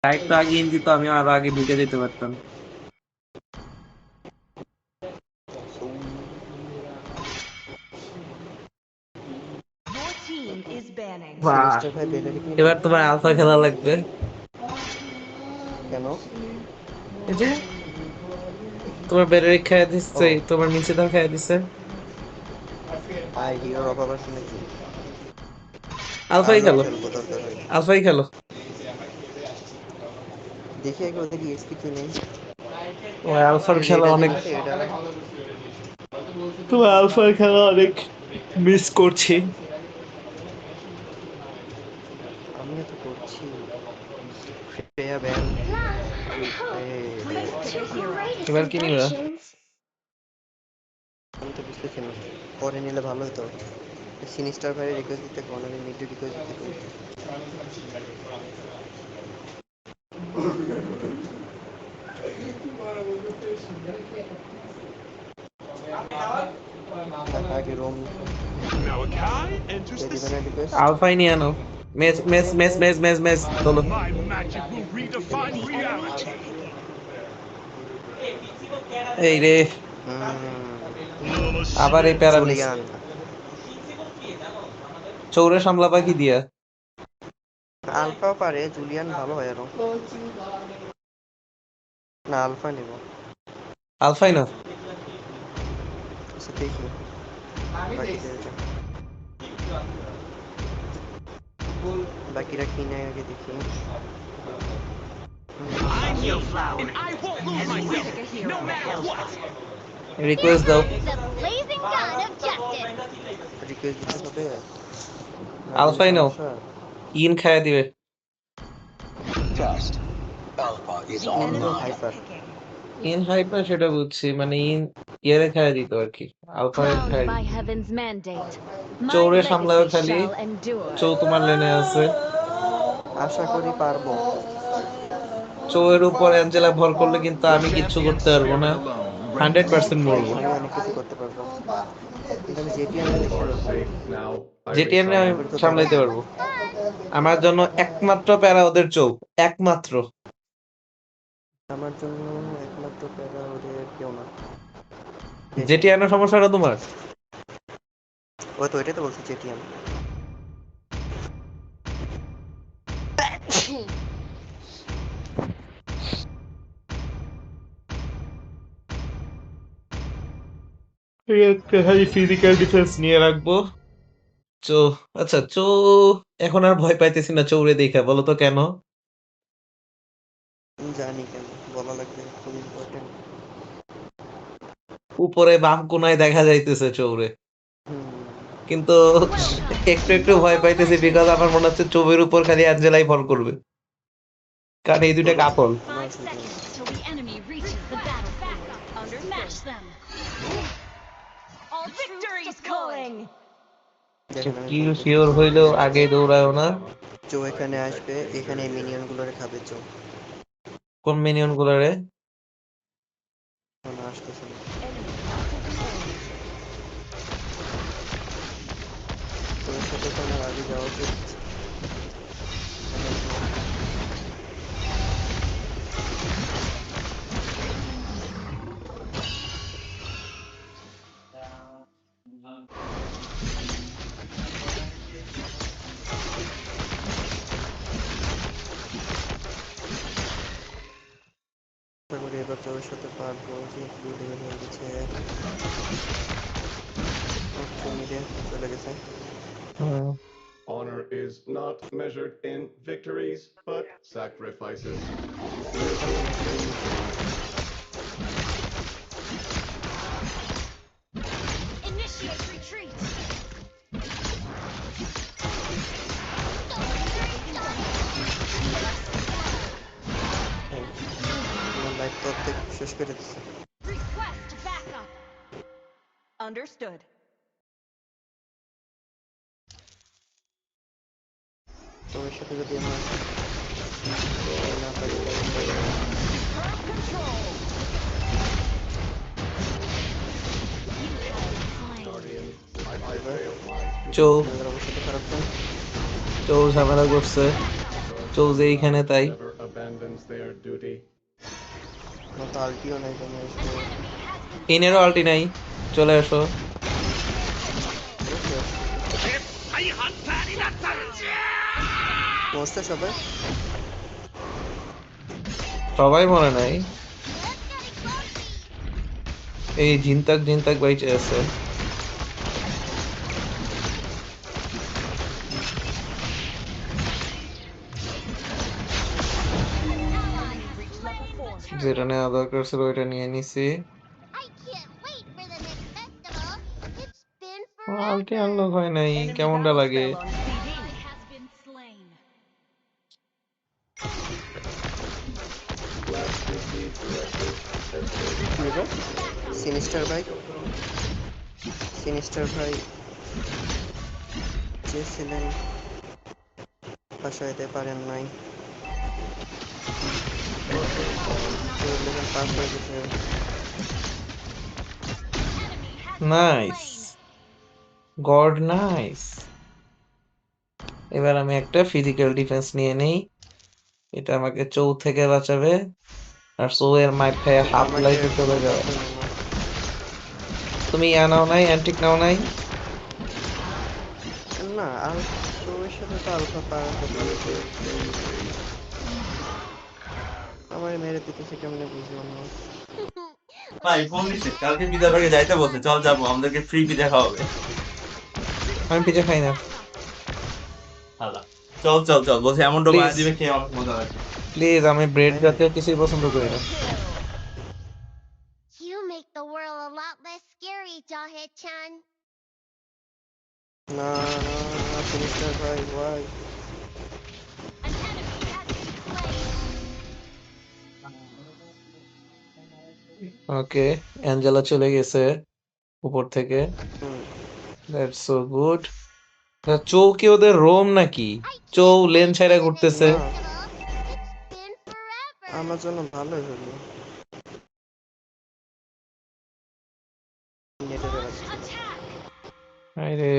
আরেকটু আগে ইন দিত, আমি আরো আগে ঢুকে যেতে পারতাম। Your team is banning. বাহ, সিনিস্টার ভাই বেলের কি এবার তোমার আলফা খেলা লাগবে। কেন? এই যে তোমার বেরেরিক খাইয়া ও দিচ্ছে, তোমার মিনসিদার খাইয়া দিচ্ছে। ভাই হিরোর অভাব আছে নাকি? আলফাই আর্নব খেলো, খেলবো দরকার হলে। আলফাই খেলো। দেখি আগে ওদের কি এক্সপি কি নেই। তোমার আলফার এই যে খেলা এটা অনেক, দেখতেছে এটা না? তোমার আলফার খেলা অনেক মিস করছি। আমিও তো করছি। Shreya ban. Please pick a hero. এবার কি নিবা? আমি তো বুঝতেছি না, পরে নিলে ভালো হতো। সিনিস্টার ভাইয়ের রিকোয়েস্ট দিতে কোন আমি মিড রিকোয়েস্ট দিতে কোন আগে রোম Malachi enters কে the দিবে না scene. রিকোয়েস্ট? আলফাই নিয়ে আনো। মেস মেস মেস মেস মেস মেস তোলো। My magic will redefine The enemy is reality. picking. এই রে, You will আবার এই see. প্যারামিস। জুলিয়ান। চৌরে সামলাবা কি দিয়া? আলফাও পারে, জুলিয়ান ভালো হয় আরো। না আলফা নিব। আলফাই না। আচ্ছা দেখি বাকিদেরকে, বাকিরা কি নেয় আগে দেখি। I'm your flower, and I won't lose Please myself, pick a hero. no matter what. Request দাও। The blazing gun of justice. Request দিতে হবে। আলফাই নাও, সমস্যা। ইন খাইয়া দিবে। Test. Alpha is The in enemy is hyper. picking. In hyper সেটা বুঝছি, মানে ইন ইয়েরে খাইয়া দিত আর কি, আলফা Crowned খাইয়া by দিত। heaven's mandate, my চৌরে সামলাও legacy খালি, shall endure. চৌ তোমার লেনে আছে। আশা করি পারবো। চৌয়ের উপর অ্যাঞ্জেলা ভর করলে কিন্তু The আমি কিচ্ছু champion's করতে পারবো না, spirit alone reigns 100% মরবো। আমি অনেক কিছু করতে পারবো, কিন্তু আমি জেটিএমটা দেখতে পারবো না। যেটি আমি ওদের তো ধরো সামলাইতে পারবো। আমার জন্য একমাত্র প্যারা ওদের চৌ, একমাত্র। আমার জন্য একমাত্র প্যারা ওদের কেউ না। দেখি যেটি আনার সমস্যাটা তোমার। ও তো এটাই তো বলছি জেটিএম। একটা খালি ফিজিক্যাল ডিফেন্স নিয়ে রাখবো। চৌ, আচ্ছা চৌ এখন আর ভয় পাইতেছি না চৌরে দেখা, বলো তো কেন? জানি কেন বলা লাগবে, খুব ইম্পর্টেন্ট। উপরে বাম কোনায় দেখা যাইতেছে চৌরে, কিন্তু Welcome একটু to একটু ভয় Mobile পাইতেছি, বিকজ Legends. আমার মনে হচ্ছে চৌবের উপর খালি অ্যাঞ্জেলাই ফল করবে, কারণ এই দুইটা কাপল। 5 seconds till the enemy reaches the battlefield. Smash them. All Victory troops is deployed. calling. দেখেন আমি কি বলতেছি, শিওর হইলেও আগে দৌড়ায় না। চো এখানে আসবে, এখানে মিনিয়ন গুলোরে খাবে চো। কোন মিনিয়ন গুলারে? না আসতেছে না, Enemy captured the area. তোর সাথে তো আমার আগে যাওয়া উচিত। আশা করি এবার তোর সাথে পারবো, যে ফ্রি লেভেল হয়ে গেছে। মিডে চলে গেছে। Honor is not measured in victories, but sacrifices. Initiate retreat. আমার লাইফ তো অর্ধেক শেষ করে দিচ্ছে। Request backup. Understood. তোর সাথে যদি আমার না পারি তাহলে First control. চৌ, আমাদের অবস্থা তো খারাপ তো। চৌ ঝামেলা করছে, চৌ যে এইখানে তাই। Never abandon abandons their duty. আমার তো আলটিও নাই কেন আসবো ইনেরও আল্টি নাই, চলে আসো। মস্ত সবাই সবাই মনে নাই, এই ঝিনতাক ঝিনতাক বাইচে আছে। Reach level 4. যেটা নেওয়া দরকার ছিল ওইটা নিয়ে নিছি। I can't wait for the next festival. It's been আল্টি forever. Unlock হয় নাই, Enemy কেমনটা battle লাগে? spell on CD. Ally has been slain. কি ব্যাপার সিনিস্টার ভাই চেয়েছিলেন বাসাইতে পারেন নাই পাস হয়ে গেছে Enemy has been nice, slain. God nice. এবার আমি একটা ফিজিক্যাল ডিফেন্স নিয়ে নেই, এটা আমাকে চৌ থেকে বাঁচাবে। আর চৌ এর মাইর খেয়ে হাফ আমাকে লাইফে চলে কোনো যাবে। কথা নেই না। তুমি ইয়া নাও নাই, অ্যান্টিক নাও নাই? না আর তোর সাথে তো আলফা পাওয়া হতো আমার মেরে দিতেছে কেমনে বুঝলাম না ভাই ফোন দিচ্ছে কালকে পিজা বাড়ি যাইতে বলছে, চল যাবো, আমাদেরকে ফ্রি পিজা খাওয়াবে। আমি পিজা খাই না, আল্লাহ, চল চল চল বলছে, এমনটা বানিয়ে Please. দিবে, খেয়ে অনেক মজা লাগবে। প্লিজ। আমি ব্রেড জাতীয় কিছুই পছন্দ করি না। You make the world a lot less scary, Jawhead-chan. না সিনিস্টার ভাই ভাই An enemy has been slain. Okay, Angela চলে গেছে উপর থেকে। হুম দ্যাটস সো গুড। চৌ কি ওদের রোম নাকি? I চৌ can't লেন wait ছাইরা for the next ঘুরতেছে। না festival. It's been forever. আমার জন্য ভালোই হলো নেটে বেড়াচ্ছিল Attack. আরে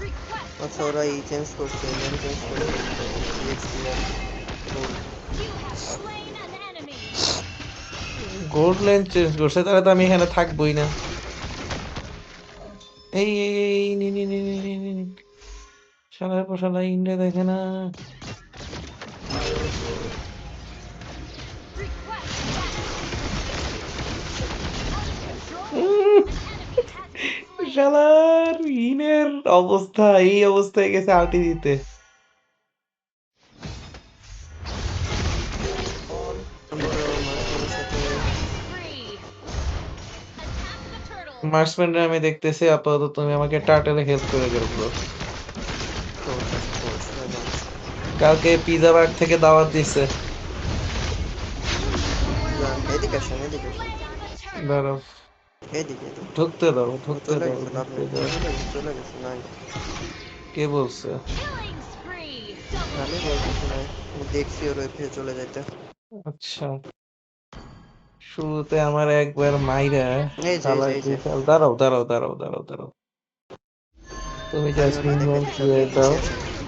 Request আচ্ছা ওরা এই চেঞ্জ করছে নেম চেঞ্জ করছে EXP you have slain an enemy. Gold lane change করছে, তাহলে তো আমি এখানে থাকবোই না। এই নি নি নি নি নি নি নি। শালার পোশালা ইন্ডিয়া দেখে না। Request um, enemy has been slain. শালার ইনের অবস্থা এই অবস্থায় গেছে আলটি দিতে। মাঝখানের সাথে Free. Attack the turtle. Marshman আমি দেখতেছি, আপাতত তুমি আমাকে টার্টেলে হেল্প করে দিও ব্রো। কালকে পিজা বাগ থেকে দাওয়াত দিছে। এদিকে আসেন এদিকে আসেন দাঁড়াও, এদিকে এদিকে ঢুকতে দাও ও ঢুকতে চলে দাও গেছে লাভ ঢুকতে নেই দাও। চলে গেছে নাই কে বলছে? Killing spree. Double আমি kill. বলতেছি নাই আমি দেখছি ওর ওই চলে যাইতে আচ্ছা, শুরুতে আমার একবার মাইরা এই যে শালায় এই যে দাঁড়াও দাঁড়াও দাঁড়াও দাঁড়াও দাঁড়াও, তুমি আমি জাস্ট ওটা দেখে দেখে দিয়ে আপনি দাও। নিচে আসেন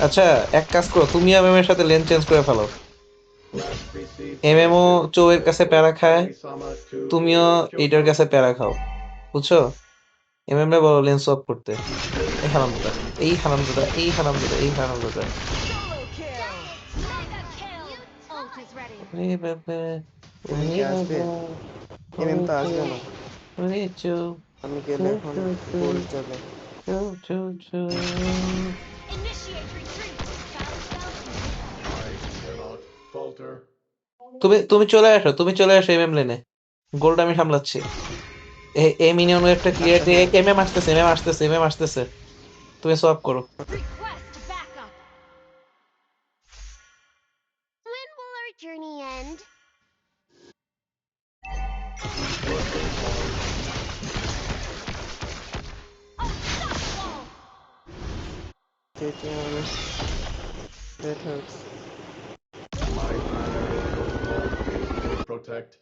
আচ্ছা, এক কাজ করো, তুমি এমএম এর সাথে লেন চেঞ্জ করে ফেলো। Last received এমএমও message. চৌয়ের কাছে প্যারা খায়, Kami-sama to তুমিও এইটার কাছে প্যারা খাও, বুঝছো? এমএম এ বলো লেন সোয়াপ করতে। এই হারামজাদা, এই হারামজাদা, এই হারামজাদা, এই হারামজাদা। Solo kill. Mega kill. Ult is ready. ওরে বাবা, এমএম ওরে কি আসবে বাবা, এমএম তো ওরে আসবে চৌ, না ওরে চৌ, আমি চৌ গেলে এখন চৌ চৌ, গোল্ড যাবে চৌ চৌ চৌ। Initiate retreat. Battle spell. I cannot falter. তুমি তুমি চলে আসো, তুমি চলে আসো এমএম লেনে, গোলটা আমি সামলাচ্ছি। এই মিনিয়ন একটা ক্লিয়ার দিয়ে এমএম আসতেছে, এমএম আসতেছে, এমএম আসতেছে, তুমি সোয়াপ করো। Request backup. When will our journey end? Unstoppable. That hurts. My primary protocol is to protect.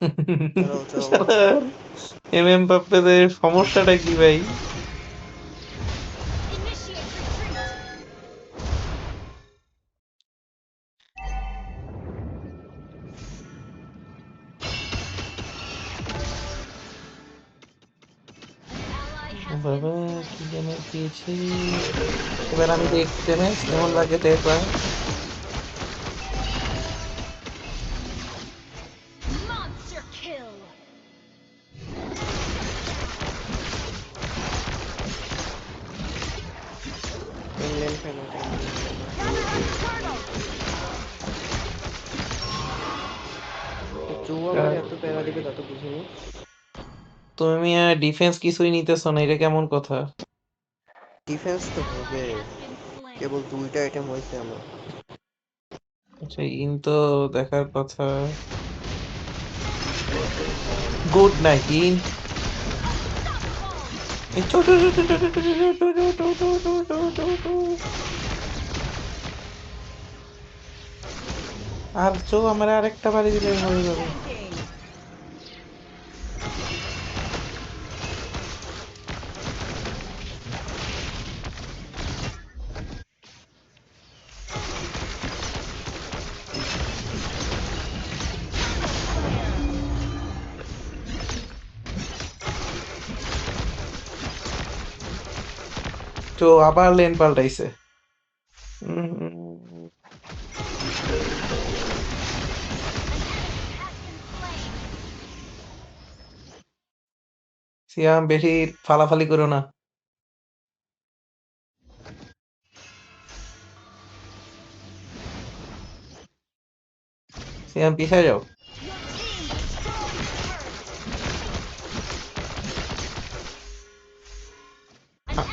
দাঁড়াও, যাও। এমএম বাপ্পেদের সমস্যাটা কি ভাই? Initiate retreat. বাবা কি যেন দিয়েছি, এবার আমি দেখি ড্যামেজ কেমন লাগে দেখবা। Monster kill. ইংল্যান্ড কেন জো আমার এত প্যারা দিবে তা তো বুঝিনি। তুমি আর ডিফেন্স কিছুই নিতেছ না, এটা কেমন কথা? ডিফেন্স তো হবে, Been slain. কেবল 2টা আইটেম হয়েছে আমার। আচ্ছা ইন তো দেখার কথা। Good night in. এই টো টো টো টো টো টো টো টো টো টো টো টো টো টো। আর চো আমার আরেকটা বাড়ি দিলে হয়ে যাবে। Attacking. চো আবার লেন পাল্টাইছে। সিয়াম বেশি ফালাফালি করো না। সিয়াম পিছায় যাও।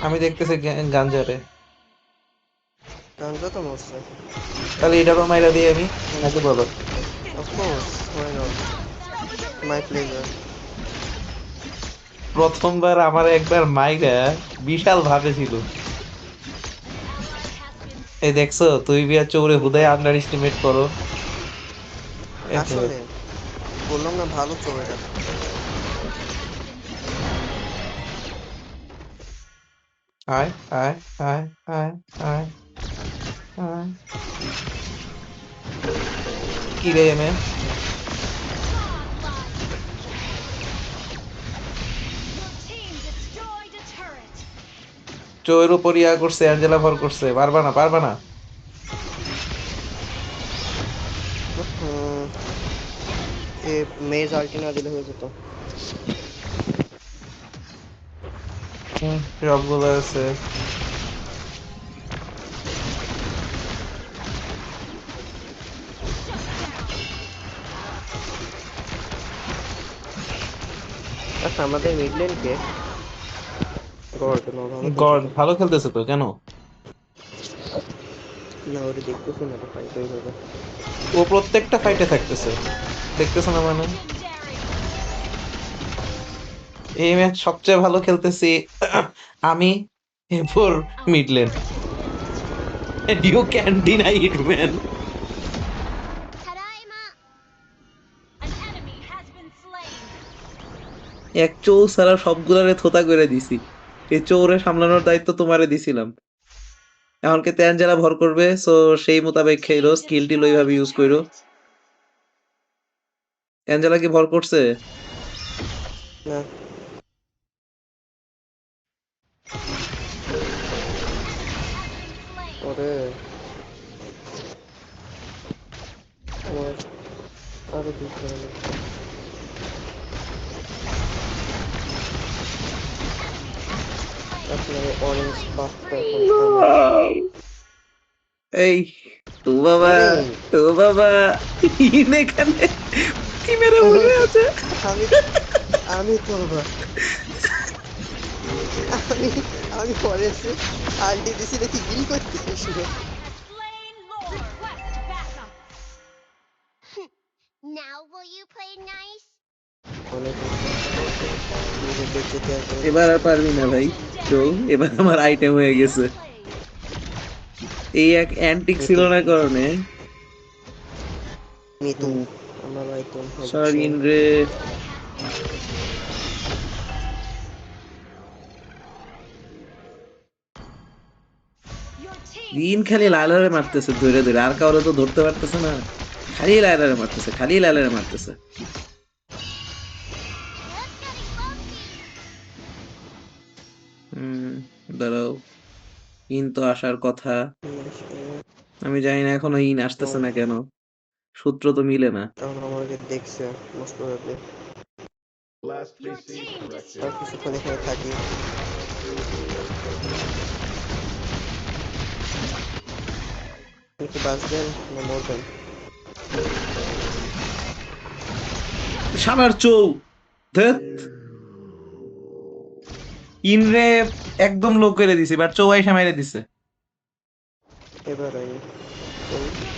আমি দেখতেছি গাঞ্জারে। গানটা তো মরছে। তাহলে এটারও মাইরা দিই আমি, নাকি বলো? Of course, why not, my pleasure. প্রথমবার আমার একবার মাইরা বিশাল ভাবে ছিল। এই দেখছো তুই বিয়া চৌরে হুদায় আন্ডার এস্টিমেট করো। আসলে বললাম না ভালো চোর এটা। আয় আয় আয় আয় আয় আয়। কি রে ma'am? Team destroyed a turret. চৌয়ের উপর ইয়া করছে, অ্যাঞ্জেলা ভর করছে, পারবা না পারবা না। এ মেজ আল্টি না দিলে হয়ে যেত। সবগুলো আছে। আচ্ছা আমাদের মিড লেন কে? গড, নো ভালো গড খেলতেছে। ভালো খেলতেছে তো, কেন? না ওরে দেখতেছি না, তো ফাইট হয়ে যাবে। ও প্রত্যেকটা ফাইটে থাকতেছে, দেখতেছো না মানে? এই ম্যাচ সবচেয়ে ভালো খেলতেছি আমি, এরপর mid lane. You can deny it man. Tadaima! An enemy has been slain. এক চৌ ছাড়া সবগুলারে থোতা করে দিছি। এই চৌরে সামলানোর দায়িত্ব তোমারে দিছিলাম। এখন কে অ্যাঞ্জেলা ভর করবে, সো সেই মোতাবেক খেলো, স্কিল টিল ওইভাবে ইউজ করো। অ্যাঞ্জেলা কি ভর করছে? না ওরে আমার আরো দুঃখ হলো। আপনার অরেঞ্জ বাফটা এখন আমার। এই তো বাবা, তো বাবা ইন এখানে কি মেরে বসে আছে। আমি আমি করবা আমি আমি অরেঞ্জে আল্টি দিছি দেখি হিল করতে এসে। Slain Lord. Request backup. Now will you play nice? অনেক নিজের বেঁচেতে আর কোনো এবার আর পারবি না ভাই চৌ, এবার আমার আইটেম হয়ে গেছে। এই এক অ্যান্টিক ছিল না কারণে। মিতু আমার আইটেম হচ্ছে সরিন রে। Your team দিন খালি লাইলারে মারতেছে ধরে ধরে, আর কাউরে তো ধরতে পারতেছে না। খালি লাইলারে মারতেছে, খালি লাইলারে মারতেছে। Let's get funky! দাঁড়াও, ইন তো আসার কথা। আমি জানি না এখনো ইন আসতেছে না কেন, সূত্র তো মিলে না। তাহলে আমাকে দেখছে most probably. Last Your receipt team corrected. আর destroyed কিছুক্ষণ a এখানে turret. থাকি। আপনি কি বাঁচবেন না মরবেন? শালার চৌ, ধ্যাৎ, ইনরে একদম লো করে দিছে, বাট চৌ আইসা মেরে দিছে। এবার আমি Your team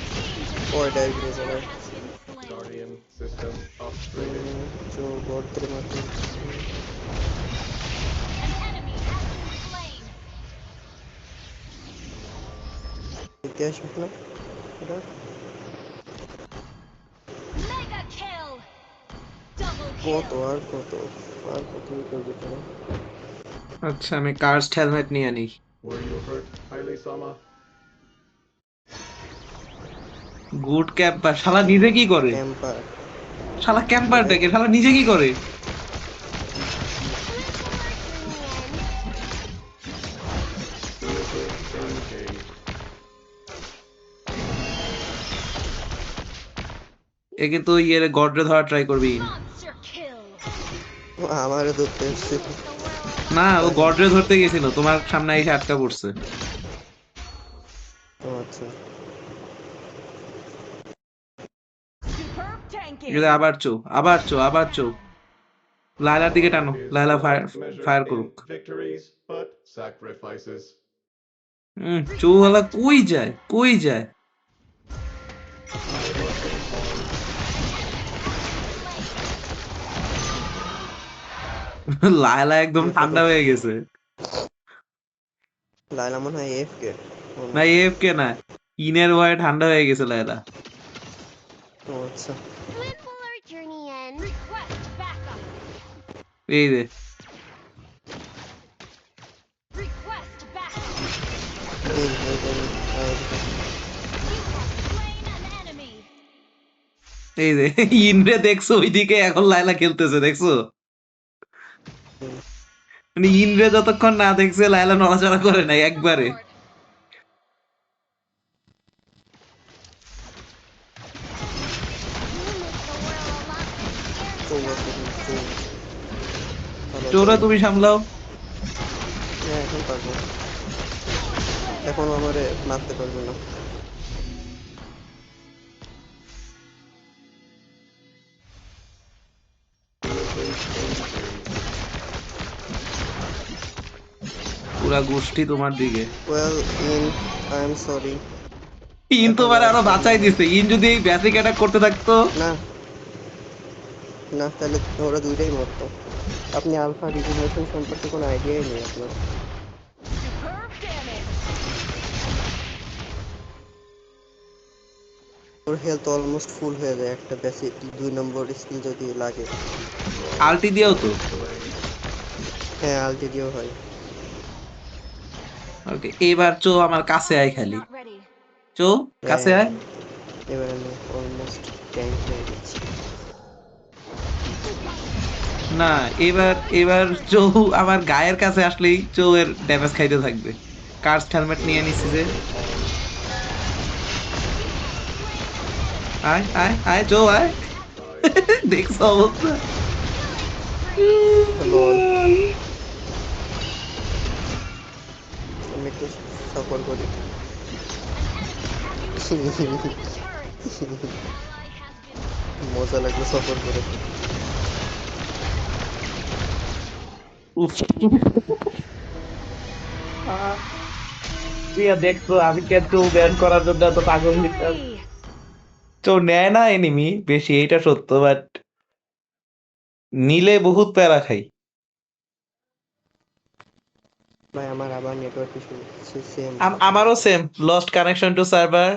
ওই destroyed ডাইভ an নিয়ে ally যাবে। has been slain. Guardian system upgraded. চো বর্তের মাটি An enemy has been slain. দিতে আসবে না এটা? Mega kill. Double কত kill. আর কত আর কতই করবে তারা? আচ্ছা, আমি কার্সড হেলমেট নিয়ে নিই। Were you hurt, Haile Sama? Good camper, শালা নিজে কি করে? ক্যাম্পার শালা ক্যাম্পার দেখে, শালা নিজে কি করে? Engage. এ কিন্তু ইয়ের গডরে ধরা ট্রাই করবি ইন। Monster kill. আমারও ধরতে এসছে। না, ও গডরে ধরতে গেছিল, তোমার সামনে এসে আটকা পড়ছে। ও আচ্ছা Superb tanking. যদি আবার চো, আবার চো, আবার চো। লায়লার দিকে টানো, Is Laila fire not measured fire in করুক। victories, but sacrifices. চৌওয়ালা কই যায়, কই যায়? লায়লা একদম ঠান্ডা হয়ে গেছে। লাইলা মনে হয় এফকে। না এফকে না, ইনের ভয়ে ঠান্ডা হয়ে গেছে লায়লা। ও আচ্ছা When will our journey end? Request backup. এই যে, Request backup. এই এই এই আর You have slain an enemy. এই যে ইনরে দেখছো ওইদিকে, এখন লায়লা খেলতেছে দেখছো? মানে ইনরে যতক্ষণ না দেখছে লায়লা নড়াচড়া করে নাই একবারে। Support. You make the world a lot চৌ আছে চৌ ভালো চোরা চৌ। তুমি সামলাও। হ্যাঁ এখন পারবো, এখন আমারে মারতে পারবে না। পুরা গোষ্ঠী তোমার দিকে। Well in I am sorry. In এখন তোমার আর আরো সম্ভব বাঁচাই না। দিছে, ইন যদি এই বেসিক অ্যাটাক করতে থাকতো। না না তাহলে ওরা দুইটাই মরতো। আপনি আলফা রিজুভেশন সম্পর্কে কোনো আইডিয়াই নেই আপনার। Superb damage. ওর হেলথ অলমোস্ট ফুল হয়ে যায় একটা বেসিক 2 নম্বর স্কিল যদি লাগে। আলটি দিয়েও তো। হ্যাঁ আলটি দিয়েও হয়। ওকে, এবার চো আমার কাছে আয় খালি। Not ready. চো কাছে হ্যাঁ আয়। এবার আমি অলমোস্ট ট্যাঙ্ক হয়ে গেছি। না, এবার এবার চৌ আমার গায়ের কাছে আসলেই চৌ এর ড্যামেজ খাইতে থাকবে। কার্সড হেলমেট নিয়ে নিছি যে। আয় আয় আয় চৌ আয়। দেখছো অবস্থা? লল আমি একটু সাপোর্ট করি। Destroyed a turret. Ally has been মজা লাগলো সাপোর্ট করে। উফ, তুই দেখছো আমি কে চৌ ব্যান করার জন্য এত পাগল হইতাম। victory. চৌ নেয় না এনিমি বেশি, এটা সত্য, বাট নিলে বহুত প্যারা খাই। ভাই আমার আবার নেটওয়ার্ক ইস্যু সেম। আমারও same, lost connection to server,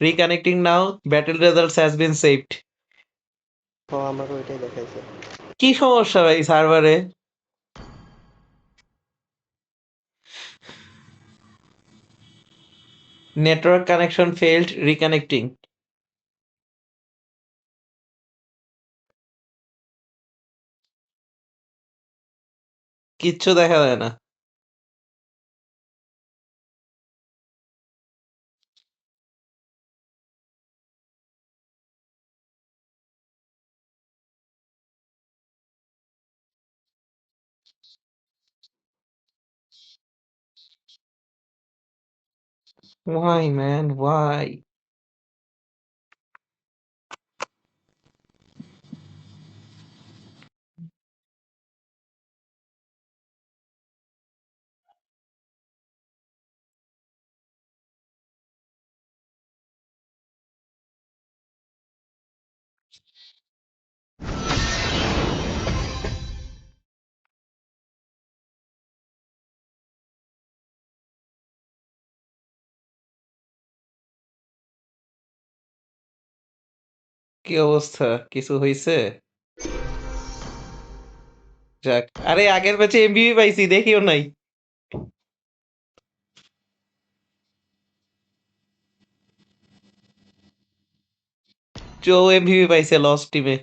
reconnecting now, battle results has been saved. ও আমারও ওইটাই দেখাইছে। কি সমস্যা ভাই সার্ভারে? Network connection failed, reconnecting. কিচ্ছু দেখা যায় না। Why, man? Why? কি অবস্থা? কিছু হইছে? যাক। আরে আগের ম্যাচে এমভিপি পাইছি, দেখিও নাই। চৌ এমভিপি পাইছে লস টিমে।